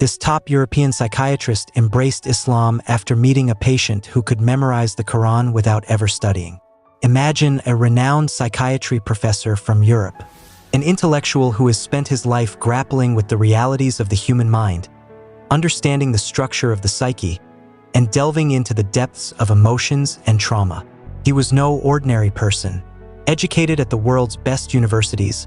This top European psychiatrist embraced Islam after meeting a patient who could memorize the Quran without ever studying. Imagine a renowned psychiatry professor from Europe, an intellectual who has spent his life grappling with the realities of the human mind, understanding the structure of the psyche, and delving into the depths of emotions and trauma. He was no ordinary person, educated at the world's best universities,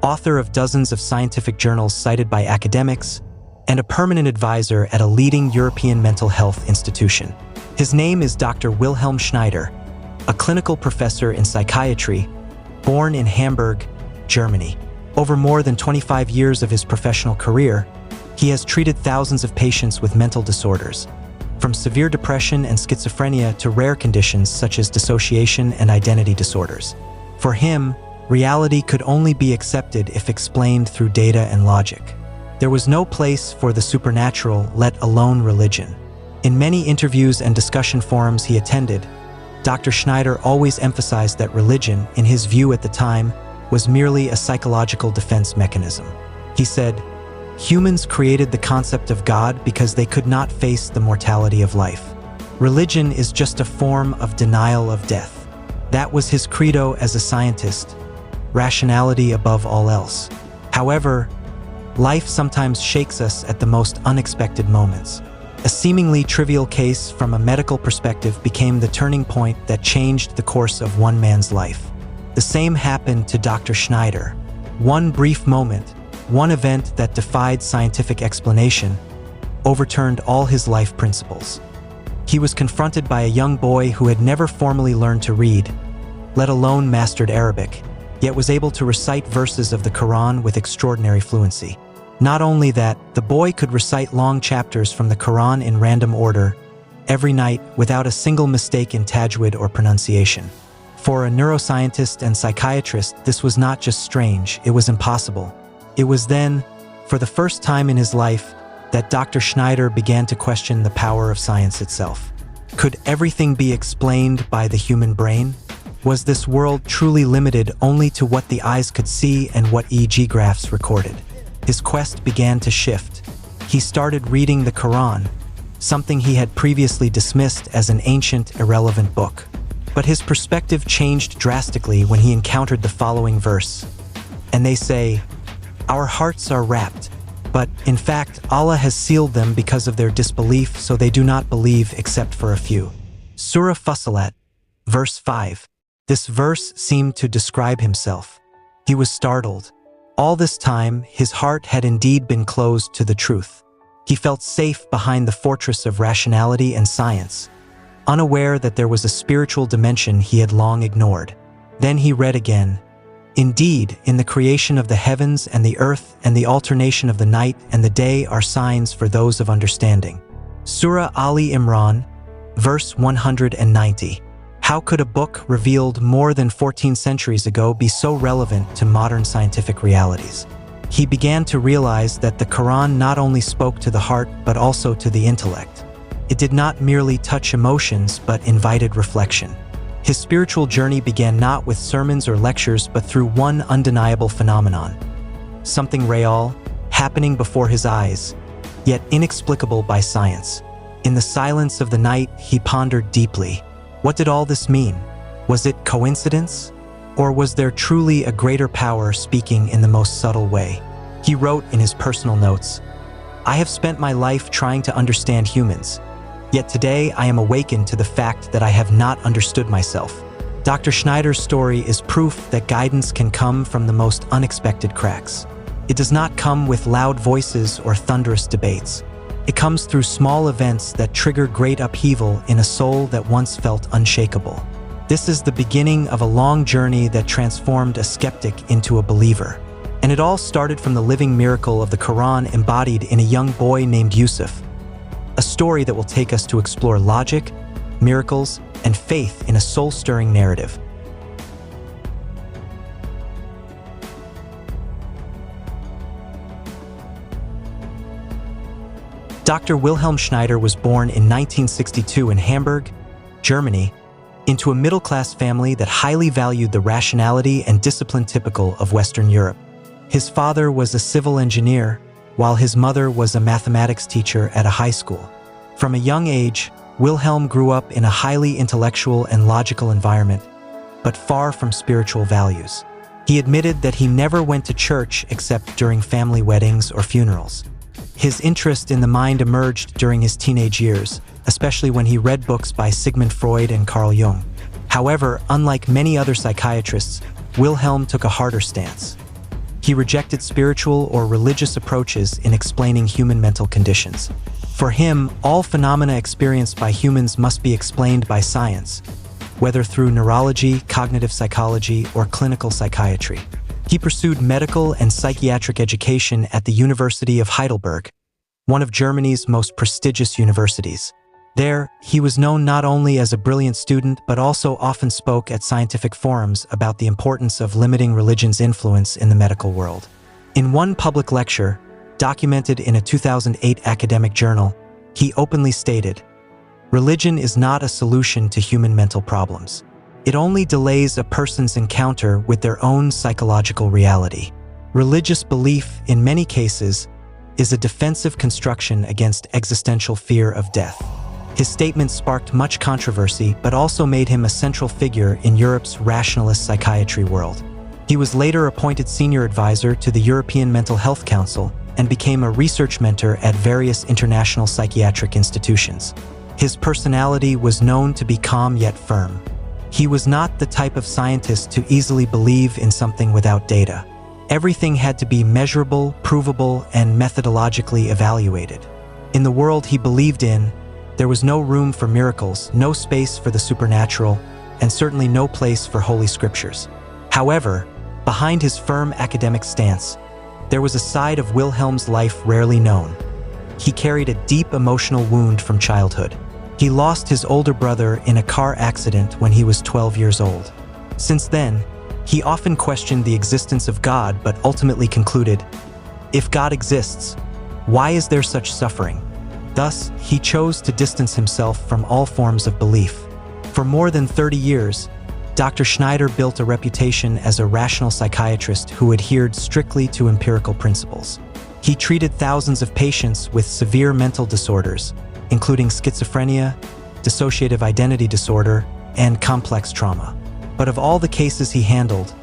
author of dozens of scientific journals cited by academics, and a permanent advisor at a leading European mental health institution. His name is Dr. Wilhelm Schneider, a clinical professor in psychiatry, born in Hamburg, Germany. Over more than 25 years of his professional career, he has treated thousands of patients with mental disorders, from severe depression and schizophrenia to rare conditions such as dissociation and identity disorders. For him, reality could only be accepted if explained through data and logic. There was no place for the supernatural, let alone religion. In many interviews and discussion forums he attended, Dr. Schneider always emphasized that religion, in his view at the time, was merely a psychological defense mechanism. He said, "Humans created the concept of God because they could not face the mortality of life. Religion is just a form of denial of death." That was his credo as a scientist, rationality above all else. However, life sometimes shakes us at the most unexpected moments. A seemingly trivial case from a medical perspective became the turning point that changed the course of one man's life. The same happened to Dr. Schneider. One brief moment, one event that defied scientific explanation, overturned all his life principles. He was confronted by a young boy who had never formally learned to read, let alone mastered Arabic, yet was able to recite verses of the Quran with extraordinary fluency. Not only that, the boy could recite long chapters from the Quran in random order, every night without a single mistake in tajwid or pronunciation. For a neuroscientist and psychiatrist, this was not just strange, it was impossible. It was then, for the first time in his life, that Dr. Schneider began to question the power of science itself. Could everything be explained by the human brain? Was this world truly limited only to what the eyes could see and what EEG graphs recorded? His quest began to shift. He started reading the Quran, something he had previously dismissed as an ancient, irrelevant book. But his perspective changed drastically when he encountered the following verse. And they say, "Our hearts are wrapped, but in fact Allah has sealed them because of their disbelief, so they do not believe except for a few." Surah Fussilat, verse 5. This verse seemed to describe himself. He was startled. All this time, his heart had indeed been closed to the truth. He felt safe behind the fortress of rationality and science, unaware that there was a spiritual dimension he had long ignored. Then he read again, "Indeed, in the creation of the heavens and the earth and the alternation of the night and the day are signs for those of understanding." Surah Ali Imran, verse 190. How could a book revealed more than 14 centuries ago be so relevant to modern scientific realities? He began to realize that the Quran not only spoke to the heart but also to the intellect. It did not merely touch emotions but invited reflection. His spiritual journey began not with sermons or lectures but through one undeniable phenomenon. Something real, happening before his eyes, yet inexplicable by science. In the silence of the night, he pondered deeply. What did all this mean? Was it coincidence? Or was there truly a greater power speaking in the most subtle way? He wrote in his personal notes, "I have spent my life trying to understand humans. Yet today I am awakened to the fact that I have not understood myself." Dr. Schneider's story is proof that guidance can come from the most unexpected cracks. It does not come with loud voices or thunderous debates. It comes through small events that trigger great upheaval in a soul that once felt unshakable. This is the beginning of a long journey that transformed a skeptic into a believer. And it all started from the living miracle of the Quran embodied in a young boy named Yusuf. A story that will take us to explore logic, miracles, and faith in a soul-stirring narrative. Dr. Wilhelm Schneider was born in 1962 in Hamburg, Germany, into a middle-class family that highly valued the rationality and discipline typical of Western Europe. His father was a civil engineer, while his mother was a mathematics teacher at a high school. From a young age, Wilhelm grew up in a highly intellectual and logical environment, but far from spiritual values. He admitted that he never went to church except during family weddings or funerals. His interest in the mind emerged during his teenage years, especially when he read books by Sigmund Freud and Carl Jung. However, unlike many other psychiatrists, Wilhelm took a harder stance. He rejected spiritual or religious approaches in explaining human mental conditions. For him, all phenomena experienced by humans must be explained by science, whether through neurology, cognitive psychology, or clinical psychiatry. He pursued medical and psychiatric education at the University of Heidelberg, one of Germany's most prestigious universities. There, he was known not only as a brilliant student but also often spoke at scientific forums about the importance of limiting religion's influence in the medical world. In one public lecture, documented in a 2008 academic journal, he openly stated, "Religion is not a solution to human mental problems. It only delays a person's encounter with their own psychological reality. Religious belief, in many cases, is a defensive construction against existential fear of death." His statement sparked much controversy, but also made him a central figure in Europe's rationalist psychiatry world. He was later appointed senior advisor to the European Mental Health Council and became a research mentor at various international psychiatric institutions. His personality was known to be calm yet firm. He was not the type of scientist to easily believe in something without data. Everything had to be measurable, provable, and methodologically evaluated. In the world he believed in, there was no room for miracles, no space for the supernatural, and certainly no place for holy scriptures. However, behind his firm academic stance, there was a side of Wilhelm's life rarely known. He carried a deep emotional wound from childhood. He lost his older brother in a car accident when he was 12 years old. Since then, he often questioned the existence of God but ultimately concluded, if God exists, why is there such suffering? Thus, he chose to distance himself from all forms of belief. For more than 30 years, Dr. Schneider built a reputation as a rational psychiatrist who adhered strictly to empirical principles. He treated thousands of patients with severe mental disorders, including schizophrenia, dissociative identity disorder, and complex trauma. But of all the cases he handled,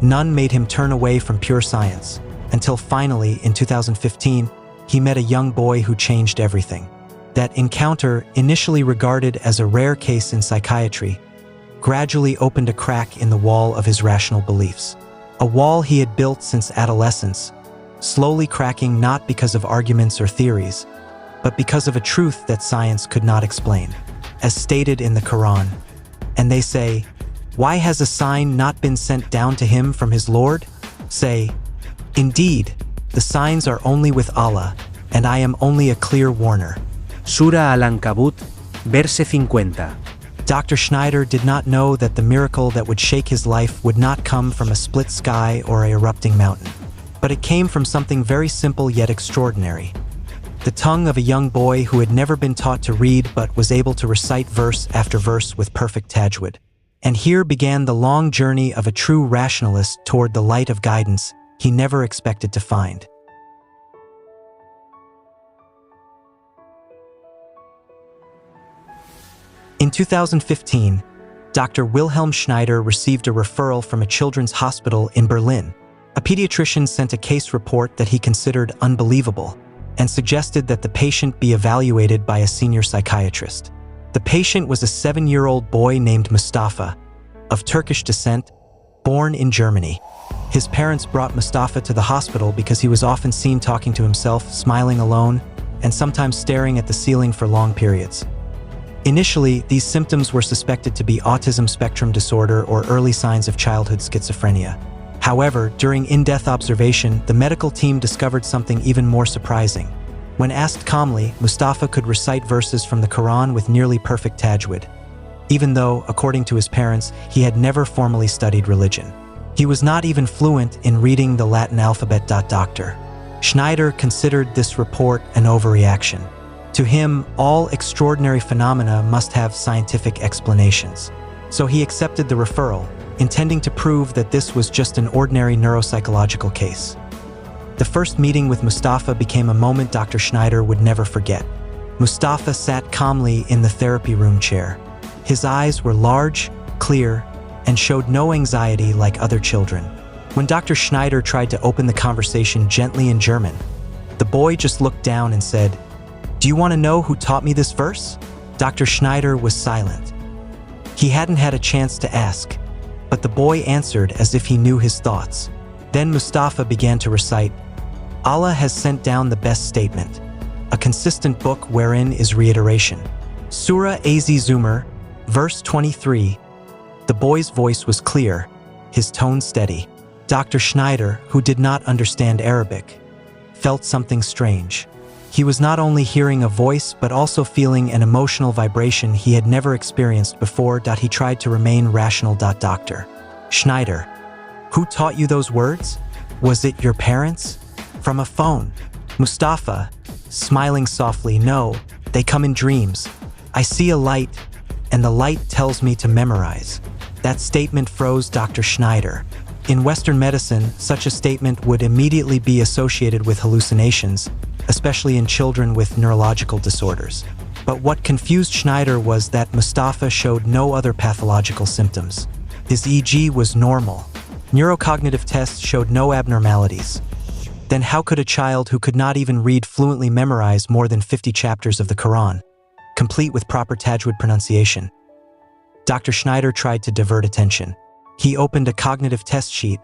none made him turn away from pure science, until finally, in 2015, he met a young boy who changed everything. That encounter, initially regarded as a rare case in psychiatry, gradually opened a crack in the wall of his rational beliefs. A wall he had built since adolescence, slowly cracking not because of arguments or theories, but because of a truth that science could not explain. As stated in the Quran, and they say, "Why has a sign not been sent down to him from his Lord?" Say, "Indeed, the signs are only with Allah, and I am only a clear warner." Sura Al-Ankabut, verse 50. Dr. Schneider did not know that the miracle that would shake his life would not come from a split sky or a erupting mountain, but it came from something very simple yet extraordinary. The tongue of a young boy who had never been taught to read but was able to recite verse after verse with perfect tajwid. And here began the long journey of a true rationalist toward the light of guidance he never expected to find. In 2015, Dr. Wilhelm Schneider received a referral from a children's hospital in Berlin. A pediatrician sent a case report that he considered unbelievable and suggested that the patient be evaluated by a senior psychiatrist. The patient was a 7-year-old boy named Mustafa, of Turkish descent, born in Germany. His parents brought Mustafa to the hospital because he was often seen talking to himself, smiling alone, and sometimes staring at the ceiling for long periods. Initially, these symptoms were suspected to be autism spectrum disorder or early signs of childhood schizophrenia. However, during in-depth observation, the medical team discovered something even more surprising. When asked calmly, Mustafa could recite verses from the Quran with nearly perfect tajwid, even though, according to his parents, he had never formally studied religion. He was not even fluent in reading the Latin alphabet. Dr. Schneider considered this report an overreaction. To him, all extraordinary phenomena must have scientific explanations. So he accepted the referral, intending to prove that this was just an ordinary neuropsychological case. The first meeting with Mustafa became a moment Dr. Schneider would never forget. Mustafa sat calmly in the therapy room chair. His eyes were large, clear, and showed no anxiety like other children. When Dr. Schneider tried to open the conversation gently in German, the boy just looked down and said, "Do you want to know who taught me this verse?" Dr. Schneider was silent. He hadn't had a chance to ask, but the boy answered as if he knew his thoughts. Then Mustafa began to recite, "Allah has sent down the best statement, a consistent book wherein is reiteration. Surah Az-Zumar, verse 23. The boy's voice was clear, his tone steady. Dr. Schneider, who did not understand Arabic, felt something strange. He was not only hearing a voice but also feeling an emotional vibration he had never experienced before. He tried to remain rational. Dr. Schneider, who taught you those words? Was it your parents? From a phone. Mustafa, smiling softly, no, they come in dreams. I see a light, and the light tells me to memorize. That statement froze Dr. Schneider. In Western medicine, such a statement would immediately be associated with hallucinations, especially in children with neurological disorders. But what confused Schneider was that Mustafa showed no other pathological symptoms. His EEG was normal. Neurocognitive tests showed no abnormalities. Then how could a child who could not even read fluently memorize more than 50 chapters of the Quran, complete with proper tajwid pronunciation? Dr. Schneider tried to divert attention. He opened a cognitive test sheet,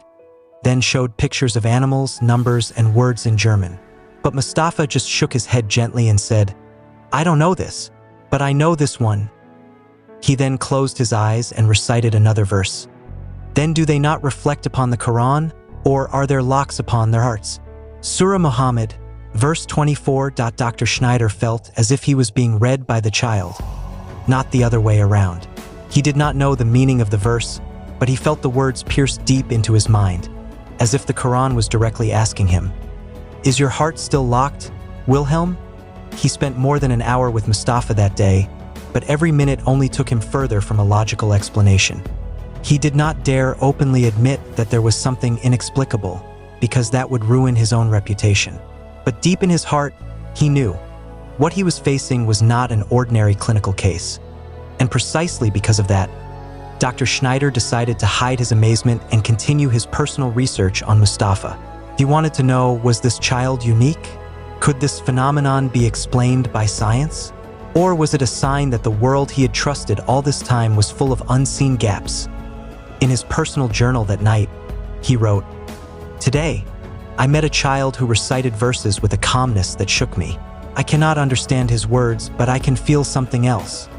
then showed pictures of animals, numbers, and words in German. But Mustafa just shook his head gently and said, "I don't know this, but I know this one." He then closed his eyes and recited another verse. Then do they not reflect upon the Quran, or are there locks upon their hearts? Surah Muhammad, verse 24. Dr. Schneider felt as if he was being read by the child, not the other way around. He did not know the meaning of the verse, but he felt the words pierce deep into his mind, as if the Quran was directly asking him, "Is your heart still locked, Wilhelm?" He spent more than an hour with Mustafa that day, but every minute only took him further from a logical explanation. He did not dare openly admit that there was something inexplicable, because that would ruin his own reputation. But deep in his heart, he knew what he was facing was not an ordinary clinical case. And precisely because of that, Dr. Schneider decided to hide his amazement and continue his personal research on Mustafa. He wanted to know, was this child unique? Could this phenomenon be explained by science? Or was it a sign that the world he had trusted all this time was full of unseen gaps? In his personal journal that night, he wrote, "Today, I met a child who recited verses with a calmness that shook me. I cannot understand his words, but I can feel something else.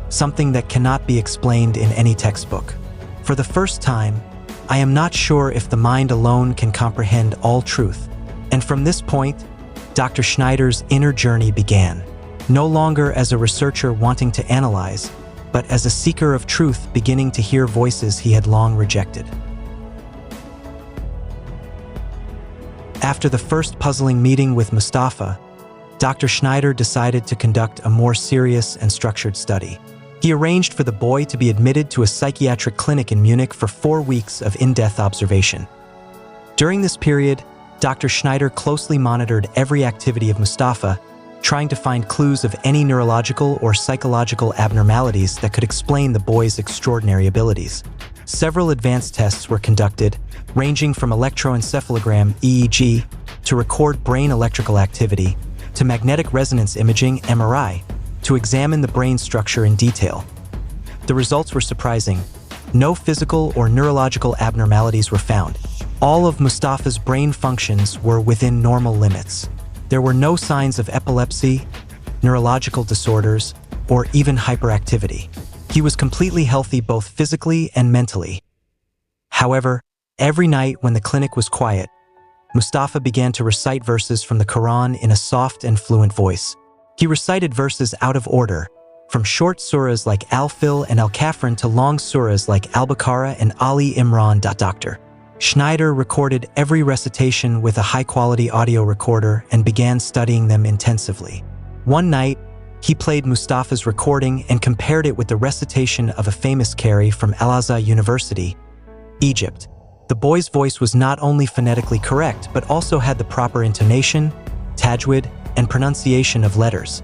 Something that cannot be explained in any textbook. For the first time, I am not sure if the mind alone can comprehend all truth." And from this point, Dr. Schneider's inner journey began, no longer as a researcher wanting to analyze, but as a seeker of truth beginning to hear voices he had long rejected. After the first puzzling meeting with Mustafa, Dr. Schneider decided to conduct a more serious and structured study. He arranged for the boy to be admitted to a psychiatric clinic in Munich for 4 weeks of in-depth observation. During this period, Dr. Schneider closely monitored every activity of Mustafa, trying to find clues of any neurological or psychological abnormalities that could explain the boy's extraordinary abilities. Several advanced tests were conducted, ranging from electroencephalogram (EEG) to record brain electrical activity, to magnetic resonance imaging (MRI), to examine the brain structure in detail. The results were surprising. No physical or neurological abnormalities were found. All of Mustafa's brain functions were within normal limits. There were no signs of epilepsy, neurological disorders, or even hyperactivity. He was completely healthy both physically and mentally. However, every night when the clinic was quiet, Mustafa began to recite verses from the Quran in a soft and fluent voice. He recited verses out of order, from short surahs like Al-Fil and Al-Kafran to long surahs like Al-Baqarah and Ali Imran. Dr. Schneider recorded every recitation with a high-quality audio recorder and began studying them intensively. One night, he played Mustafa's recording and compared it with the recitation of a famous qari from Al-Azhar University, Egypt. The boy's voice was not only phonetically correct, but also had the proper intonation, tajwid, and pronunciation of letters.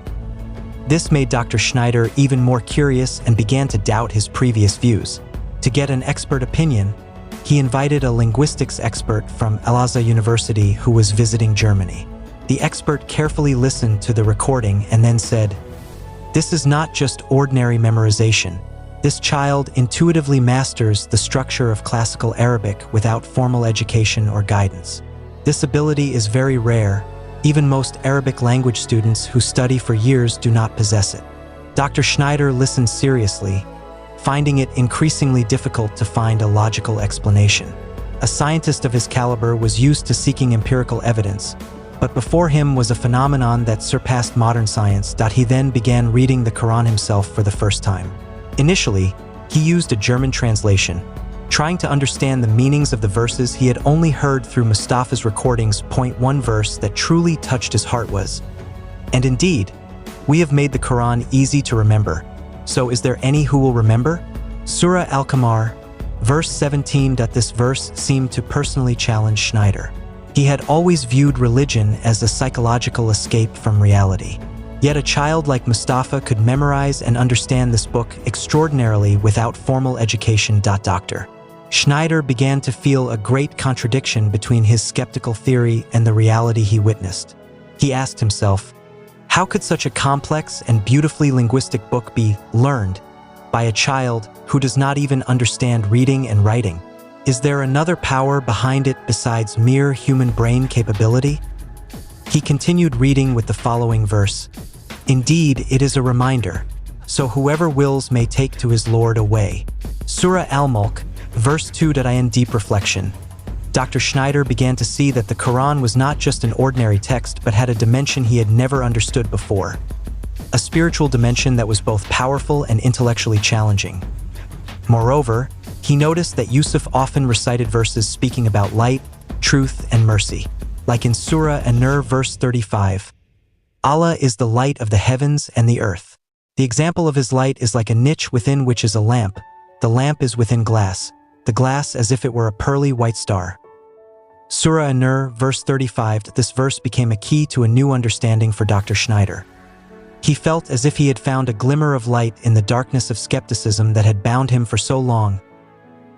This made Dr. Schneider even more curious and began to doubt his previous views. To get an expert opinion, he invited a linguistics expert from Al-Azhar University who was visiting Germany. The expert carefully listened to the recording and then said, "This is not just ordinary memorization. This child intuitively masters the structure of classical Arabic without formal education or guidance. This ability is very rare. Even most Arabic language students who study for years do not possess it." Dr. Schneider listened seriously, finding it increasingly difficult to find a logical explanation. A scientist of his caliber was used to seeking empirical evidence, but before him was a phenomenon that surpassed modern science. He then began reading the Quran himself for the first time. Initially, he used a German translation, trying to understand the meanings of the verses he had only heard through Mustafa's recordings. One verse that truly touched his heart was, "And indeed, we have made the Quran easy to remember. So is there any who will remember?" Surah Al-Qamar, verse 17. This verse seemed to personally challenge Schneider. He had always viewed religion as a psychological escape from reality. Yet a child like Mustafa could memorize and understand this book extraordinarily without formal education. Dr. Schneider began to feel a great contradiction between his skeptical theory and the reality he witnessed. He asked himself, how could such a complex and beautifully linguistic book be learned by a child who does not even understand reading and writing? Is there another power behind it besides mere human brain capability? He continued reading with the following verse, "Indeed, it is a reminder, so whoever wills may take to his Lord a way." Surah Al-Mulk, verse 2. In deep reflection, Dr. Schneider began to see that the Quran was not just an ordinary text but had a dimension he had never understood before. A spiritual dimension that was both powerful and intellectually challenging. Moreover, he noticed that Yusuf often recited verses speaking about light, truth, and mercy. Like in Surah An-Nur, verse 35, "Allah is the light of the heavens and the earth. The example of his light is like a niche within which is a lamp. The lamp is within glass, the glass as if it were a pearly white star." Surah An-Nur, verse 35. This verse became a key to a new understanding for Dr. Schneider. He felt as if he had found a glimmer of light in the darkness of skepticism that had bound him for so long.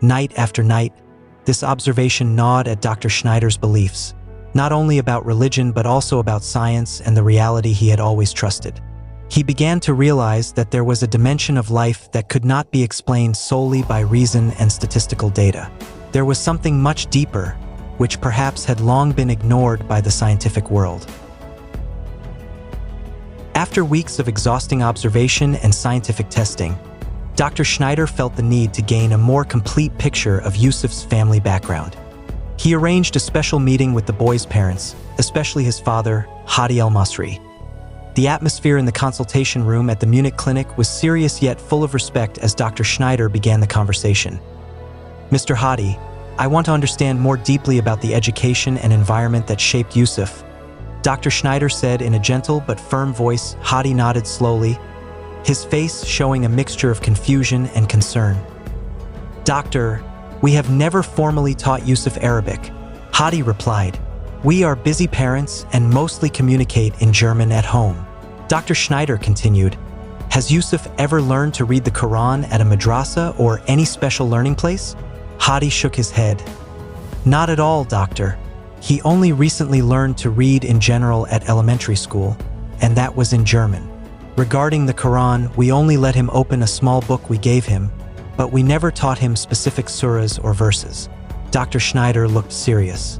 Night after night, this observation gnawed at Dr. Schneider's beliefs, not only about religion but also about science and the reality he had always trusted. He began to realize that there was a dimension of life that could not be explained solely by reason and statistical data. There was something much deeper, which perhaps had long been ignored by the scientific world. After weeks of exhausting observation and scientific testing, Dr. Schneider felt the need to gain a more complete picture of Yusuf's family background. He arranged a special meeting with the boy's parents, especially his father, Hadi al-Masri. The atmosphere in the consultation room at the Munich clinic was serious yet full of respect as Dr. Schneider began the conversation. "Mr. Hadi, I want to understand more deeply about the education and environment that shaped Yusuf," Dr. Schneider said in a gentle but firm voice. Hadi nodded slowly, his face showing a mixture of confusion and concern. "Doctor, we have never formally taught Yusuf Arabic," Hadi replied. "We are busy parents and mostly communicate in German at home." Dr. Schneider continued, "Has Yusuf ever learned to read the Quran at a madrasa or any special learning place?" Hadi shook his head. "Not at all, doctor. He only recently learned to read in general at elementary school, and that was in German. Regarding the Quran, we only let him open a small book we gave him, but we never taught him specific surahs or verses." Dr. Schneider looked serious.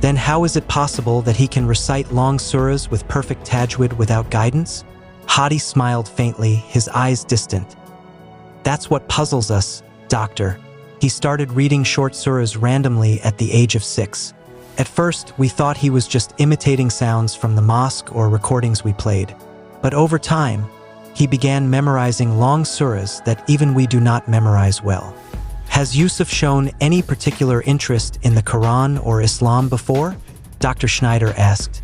"Then how is it possible that he can recite long surahs with perfect tajwid without guidance?" Hadi smiled faintly, his eyes distant. "That's what puzzles us, doctor. He started reading short surahs randomly at the age of 6. At first, we thought he was just imitating sounds from the mosque or recordings we played. But over time, he began memorizing long surahs that even we do not memorize well." "Has Yusuf shown any particular interest in the Quran or Islam before?" Dr. Schneider asked.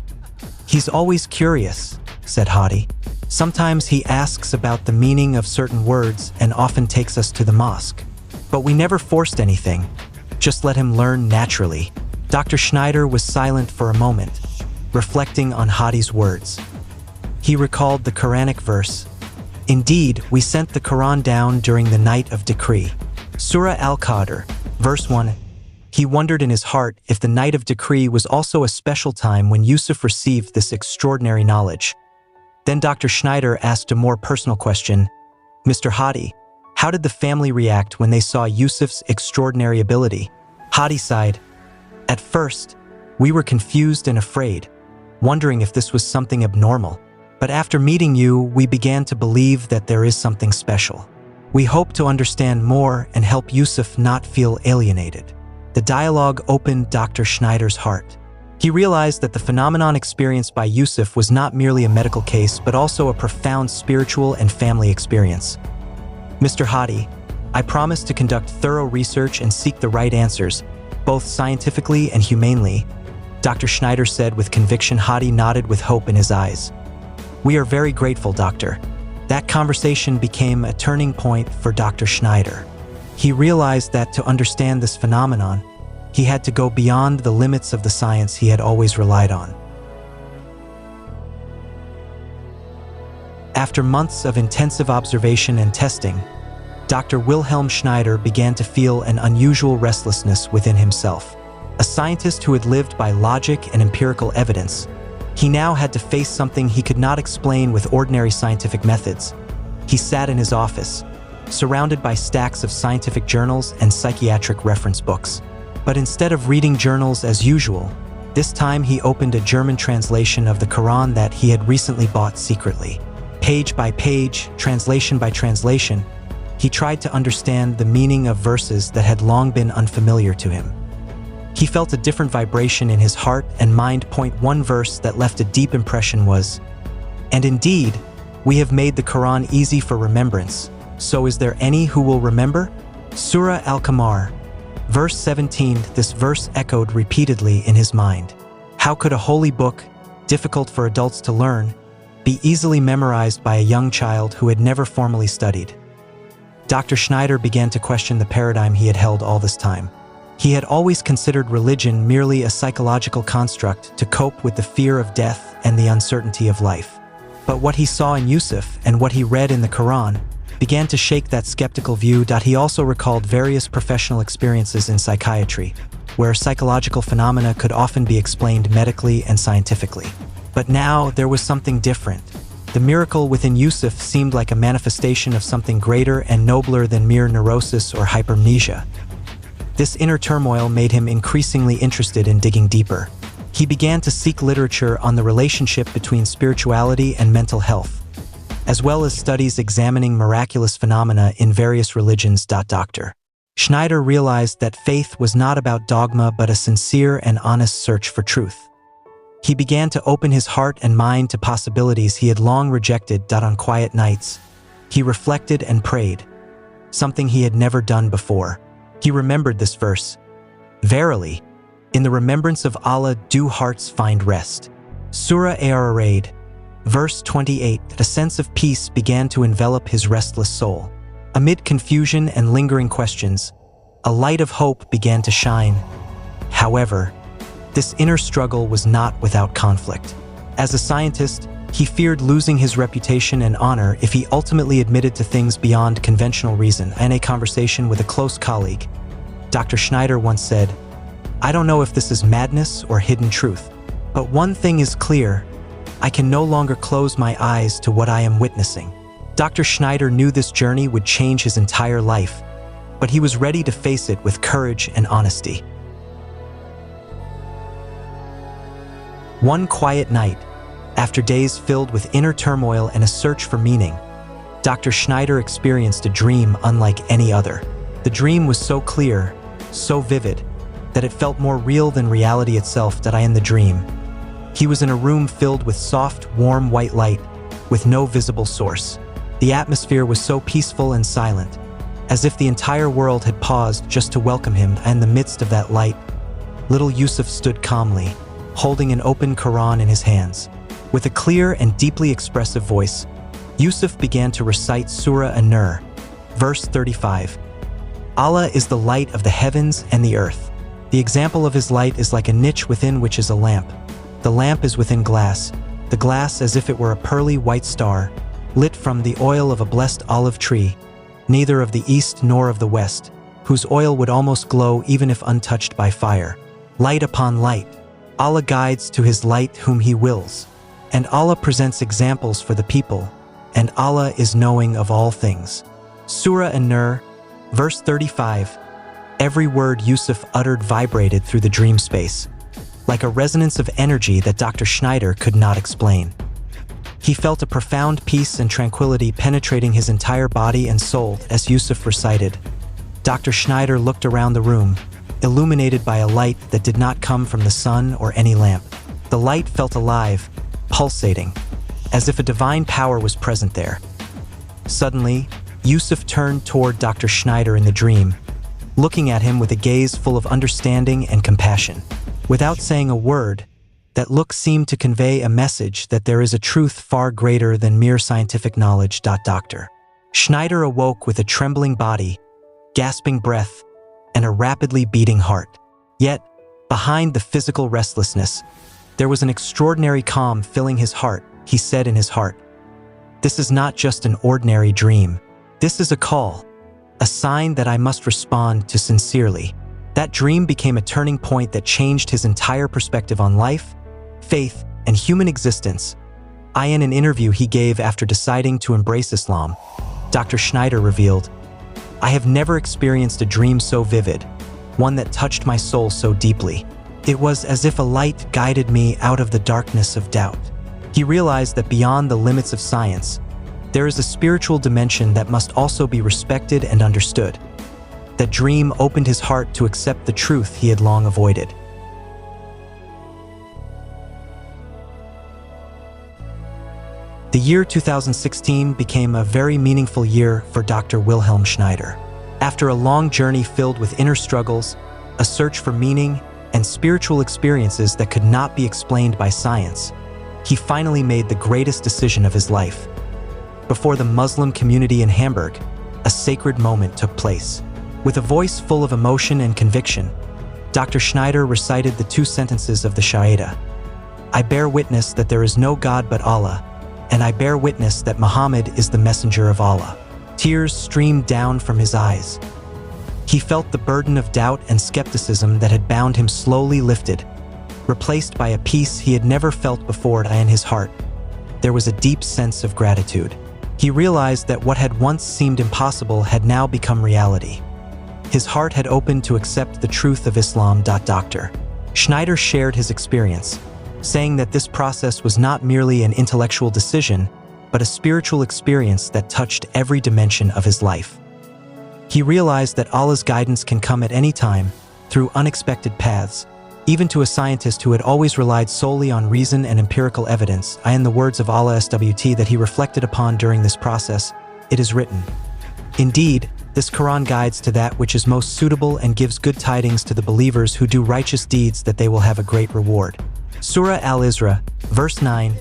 "He's always curious," said Hadi. "Sometimes he asks about the meaning of certain words and often takes us to the mosque. But we never forced anything. Just let him learn naturally. Dr. Schneider was silent for a moment, reflecting on Hadi's words. He recalled the Quranic verse, "Indeed, we sent the Quran down during the night of decree." Surah Al-Qadr, verse 1. He wondered in his heart if the night of decree was also a special time when Yusuf received this extraordinary knowledge. Then Dr. Schneider asked a more personal question. "Mr. Hadi, how did the family react when they saw Yusuf's extraordinary ability?" Hadi sighed. "At first, we were confused and afraid, wondering if this was something abnormal. But after meeting you, we began to believe that there is something special. We hope to understand more and help Yusuf not feel alienated." The dialogue opened Dr. Schneider's heart. He realized that the phenomenon experienced by Yusuf was not merely a medical case, but also a profound spiritual and family experience. "Mr. Hadi, I promise to conduct thorough research and seek the right answers, both scientifically and humanely," Dr. Schneider said with conviction. Hadi nodded with hope in his eyes. "We are very grateful, Doctor." That conversation became a turning point for Dr. Schneider. He realized that to understand this phenomenon, he had to go beyond the limits of the science he had always relied on. After months of intensive observation and testing, Dr. Wilhelm Schneider began to feel an unusual restlessness within himself. A scientist who had lived by logic and empirical evidence, he now had to face something he could not explain with ordinary scientific methods. He sat in his office, surrounded by stacks of scientific journals and psychiatric reference books. But instead of reading journals as usual, this time he opened a German translation of the Quran that he had recently bought secretly. Page by page, translation by translation, he tried to understand the meaning of verses that had long been unfamiliar to him. He felt a different vibration in his heart and mind. One verse that left a deep impression was, "And indeed, we have made the Quran easy for remembrance, so is there any who will remember?" Surah Al-Qamar, verse 17. This verse echoed repeatedly in his mind. How could a holy book, difficult for adults to learn, be easily memorized by a young child who had never formally studied? Dr. Schneider began to question the paradigm he had held all this time. He had always considered religion merely a psychological construct to cope with the fear of death and the uncertainty of life. But what he saw in Yusuf and what he read in the Quran began to shake that skeptical view. He also recalled various professional experiences in psychiatry, where psychological phenomena could often be explained medically and scientifically. But now there was something different. The miracle within Yusuf seemed like a manifestation of something greater and nobler than mere neurosis or hypermnesia. This inner turmoil made him increasingly interested in digging deeper. He began to seek literature on the relationship between spirituality and mental health, as well as studies examining miraculous phenomena in various religions. Dr. Schneider realized that faith was not about dogma but a sincere and honest search for truth. He began to open his heart and mind to possibilities he had long rejected. On quiet nights, he reflected and prayed, something he had never done before. He remembered this verse, "Verily, in the remembrance of Allah do hearts find rest." Surah Ar-Raid, verse 28. A sense of peace began to envelop his restless soul. Amid confusion and lingering questions, a light of hope began to shine. However, this inner struggle was not without conflict. As a scientist, he feared losing his reputation and honor if he ultimately admitted to things beyond conventional reason. In a conversation with a close colleague, Dr. Schneider once said, "I don't know if this is madness or hidden truth, but one thing is clear: I can no longer close my eyes to what I am witnessing." Dr. Schneider knew this journey would change his entire life, but he was ready to face it with courage and honesty. One quiet night, after days filled with inner turmoil and a search for meaning, Dr. Schneider experienced a dream unlike any other. The dream was so clear, so vivid, that it felt more real than reality itself. In the dream, he was in a room filled with soft, warm white light, with no visible source. The atmosphere was so peaceful and silent, as if the entire world had paused just to welcome him. In the midst of that light, little Yusuf stood calmly, holding an open Quran in his hands. With a clear and deeply expressive voice, Yusuf began to recite Surah An-Nur, verse 35. Allah is the light of the heavens and the earth. The example of his light is like a niche within which is a lamp. The lamp is within glass, the glass as if it were a pearly white star, lit from the oil of a blessed olive tree, neither of the east nor of the west, whose oil would almost glow even if untouched by fire. Light upon light. Allah guides to his light whom he wills, and Allah presents examples for the people, and Allah is knowing of all things. Surah An-Nur, verse 35. Every word Yusuf uttered vibrated through the dream space, like a resonance of energy that Dr. Schneider could not explain. He felt a profound peace and tranquility penetrating his entire body and soul as Yusuf recited. Dr. Schneider looked around the room, illuminated by a light that did not come from the sun or any lamp. The light felt alive, pulsating, as if a divine power was present there. Suddenly, Yusuf turned toward Dr. Schneider in the dream, looking at him with a gaze full of understanding and compassion. Without saying a word, that look seemed to convey a message that there is a truth far greater than mere scientific knowledge. Dr. Schneider awoke with a trembling body, gasping breath, and a rapidly beating heart. Yet, behind the physical restlessness, there was an extraordinary calm filling his heart. He said in his heart, "This is not just an ordinary dream. This is a call, a sign that I must respond to sincerely." That dream became a turning point that changed his entire perspective on life, faith, and human existence. In an interview he gave after deciding to embrace Islam, Dr. Schneider revealed, "I have never experienced a dream so vivid, one that touched my soul so deeply. It was as if a light guided me out of the darkness of doubt." He realized that beyond the limits of science, there is a spiritual dimension that must also be respected and understood. That dream opened his heart to accept the truth he had long avoided. The year 2016 became a very meaningful year for Dr. Wilhelm Schneider. After a long journey filled with inner struggles, a search for meaning, and spiritual experiences that could not be explained by science, he finally made the greatest decision of his life. Before the Muslim community in Hamburg, a sacred moment took place. With a voice full of emotion and conviction, Dr. Schneider recited the 2 sentences of the Shahada. "I bear witness that there is no God but Allah, and I bear witness that Muhammad is the messenger of Allah." Tears streamed down from his eyes. He felt the burden of doubt and skepticism that had bound him slowly lifted, replaced by a peace he had never felt before. In his heart, there was a deep sense of gratitude. He realized that what had once seemed impossible had now become reality. His heart had opened to accept the truth of Islam. Dr. Schneider shared his experience, saying that this process was not merely an intellectual decision, but a spiritual experience that touched every dimension of his life. He realized that Allah's guidance can come at any time, through unexpected paths, even to a scientist who had always relied solely on reason and empirical evidence. In the words of Allah SWT that he reflected upon during this process, it is written, "Indeed, this Quran guides to that which is most suitable and gives good tidings to the believers who do righteous deeds that they will have a great reward." Surah Al-Isra, verse 9.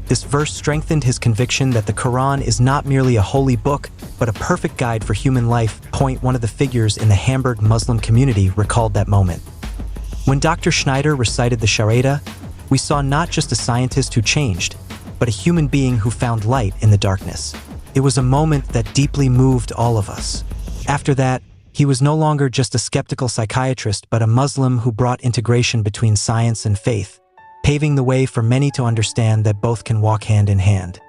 This verse strengthened his conviction that the Quran is not merely a holy book, but a perfect guide for human life. One of the figures in the Hamburg Muslim community recalled that moment. When Dr. Schneider recited the Shahada, we saw not just a scientist who changed, but a human being who found light in the darkness. It was a moment that deeply moved all of us. After that, he was no longer just a skeptical psychiatrist, but a Muslim who brought integration between science and faith, paving the way for many to understand that both can walk hand in hand.